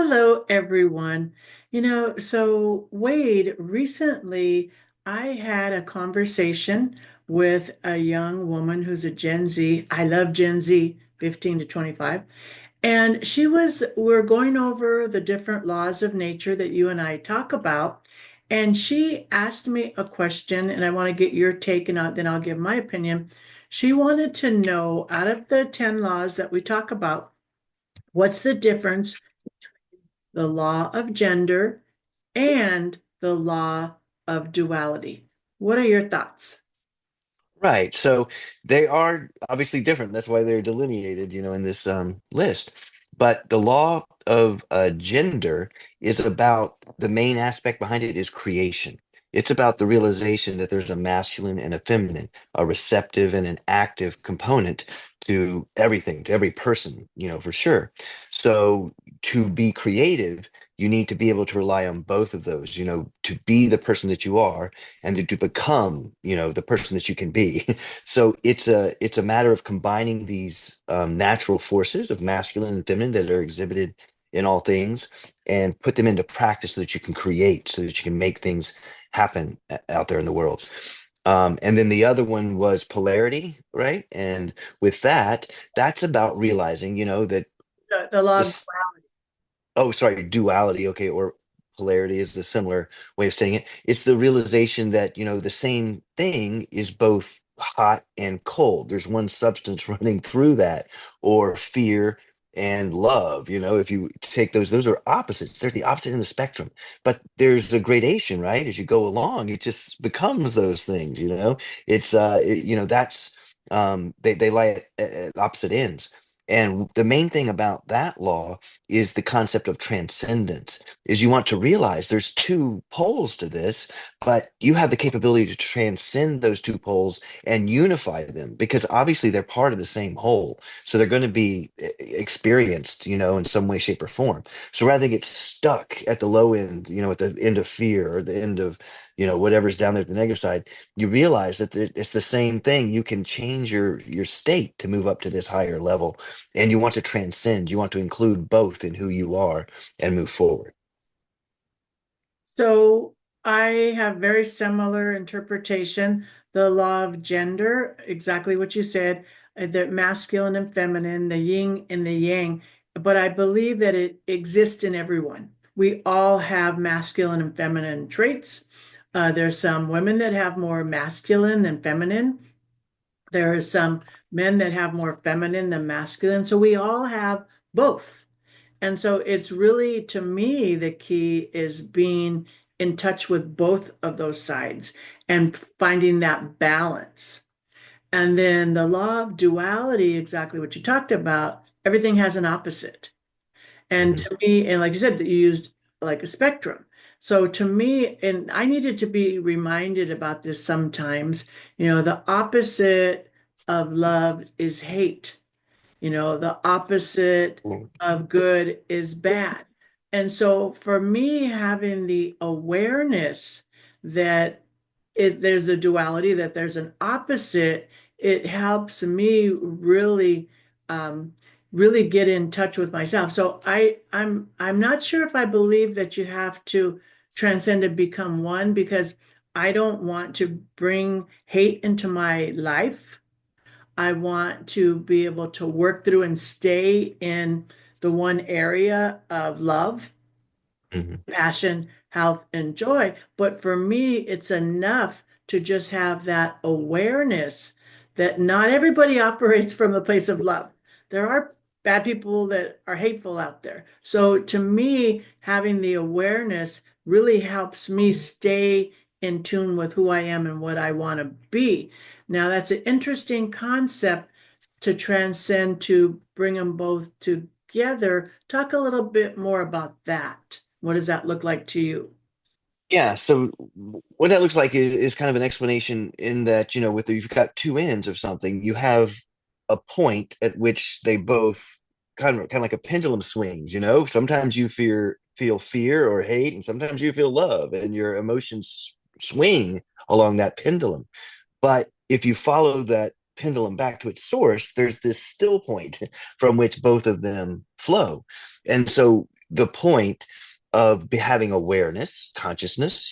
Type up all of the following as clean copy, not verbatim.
Hello, everyone. So Wade, recently I had a conversation with a young woman who's a Gen Z. I love Gen Z, 15 to 25. And we're going over the different laws of nature that you and I talk about. And she asked me a question, and I want to get your take, and then I'll give my opinion. She wanted to know, out of the 10 laws that we talk about, what's the difference the law of gender, and the law of duality. What are your thoughts? Right. So they are obviously different. That's why they're delineated, in this list. But the law of gender is about the main aspect behind it is creation. It's about the realization that there's a masculine and a feminine, a receptive and an active component to everything, to every person, for sure. So to be creative, you need to be able to rely on both of those, to be the person that you are and to become the person that you can be. So it's a matter of combining these natural forces of masculine and feminine that are exhibited in all things and put them into practice so that you can create, so that you can make things happen out there in the world. And then the other one was polarity, right? And with that, that's about realizing, that The law of this oh, sorry, duality, okay, or polarity is the similar way of saying it. It's the realization that, the same thing is both hot and cold. There's one substance running through that, or fear and love. If you take those are opposites. They're the opposite in the spectrum. But there's a gradation, right? As you go along, it just becomes those things. That's they lie at opposite ends. And the main thing about that law is the concept of transcendence is you want to realize there's two poles to this, but you have the capability to transcend those two poles and unify them because obviously they're part of the same whole, so they're going to be experienced in some way, shape, or form. So rather than get stuck at the low end, at the end of fear or the end of whatever's down there at the negative side, you realize that it's the same thing. You can change your state to move up to this higher level, and you want to transcend. You want to include both in who you are and move forward. So I have very similar interpretation. The law of gender, exactly what you said, the masculine and feminine, the yin and the yang. But I believe that it exists in everyone. We all have masculine and feminine traits. There's some women that have more masculine than feminine. There are some men that have more feminine than masculine. So we all have both. And so it's really, to me, the key is being in touch with both of those sides and finding that balance. And then the law of duality, exactly what you talked about, everything has an opposite. And Mhm. to me, and like you said, that you used like a spectrum. So to me, and I needed to be reminded about this sometimes, the opposite of love is hate. The opposite Cool. of good is bad. And so for me, having the awareness that there's a duality, that there's an opposite, it helps me um, really get in touch with myself. So I'm not sure if I believe that you have to transcend and become one because I don't want to bring hate into my life. I want to be able to work through and stay in the one area of love, Mhm. passion, health, and joy. But for me, it's enough to just have that awareness that not everybody operates from the place of love. There are bad people that are hateful out there. So to me, having the awareness really helps me stay in tune with who I am and what I want to be. Now, that's an interesting concept to transcend, to bring them both together. Talk a little bit more about that. What does that look like to you? Yeah, so what that looks like is kind of an explanation in that, you've got two ends of something, you have a point at which they both kind of like a pendulum swings, Sometimes you feel fear or hate, and sometimes you feel love, and your emotions swing along that pendulum. But if you follow that pendulum back to its source, there's this still point from which both of them flow. And so the point of having awareness, consciousness,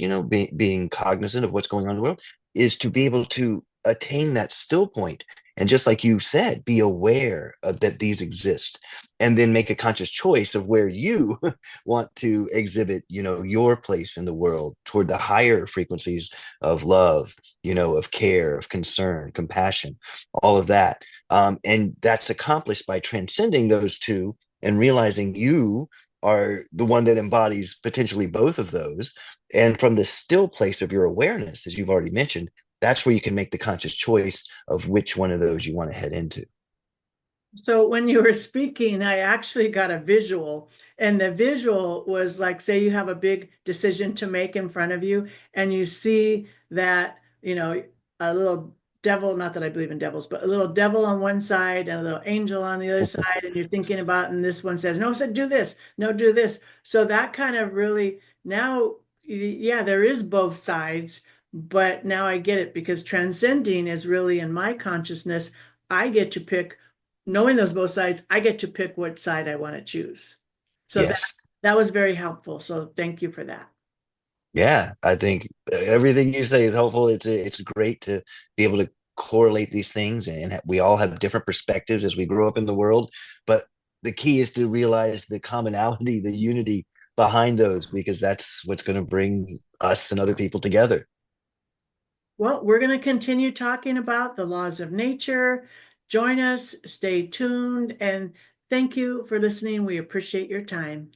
being cognizant of what's going on in the world, is to be able to attain that still point. And just like you said, be aware of that these exist, and then make a conscious choice of where you want to exhibit, your place in the world toward the higher frequencies of love, of care, of concern, compassion, all of that. And that's accomplished by transcending those two and realizing you are the one that embodies potentially both of those. And from the still place of your awareness, as you've already mentioned, that's where you can make the conscious choice of which one of those you want to head into. So when you were speaking, I actually got a visual, and the visual was like, say you have a big decision to make in front of you, and you see that, a little devil, not that I believe in devils, but a little devil on one side and a little angel on the other side, and you're thinking about, and this one says, no, said do this, no, do this. So that kind of really now, yeah, there is both sides, but now I get it because transcending is really in my consciousness. I get to pick knowing those both sides, I get to pick what side I want to choose. So Yes. that was very helpful. So thank you for that. Yeah, I think everything you say is helpful. It's great to be able to correlate these things, and we all have different perspectives as we grow up in the world. But the key is to realize the commonality, the unity behind those, because that's what's going to bring us and other people together. Well, we're going to continue talking about the laws of nature. Join us, stay tuned, and thank you for listening. We appreciate your time.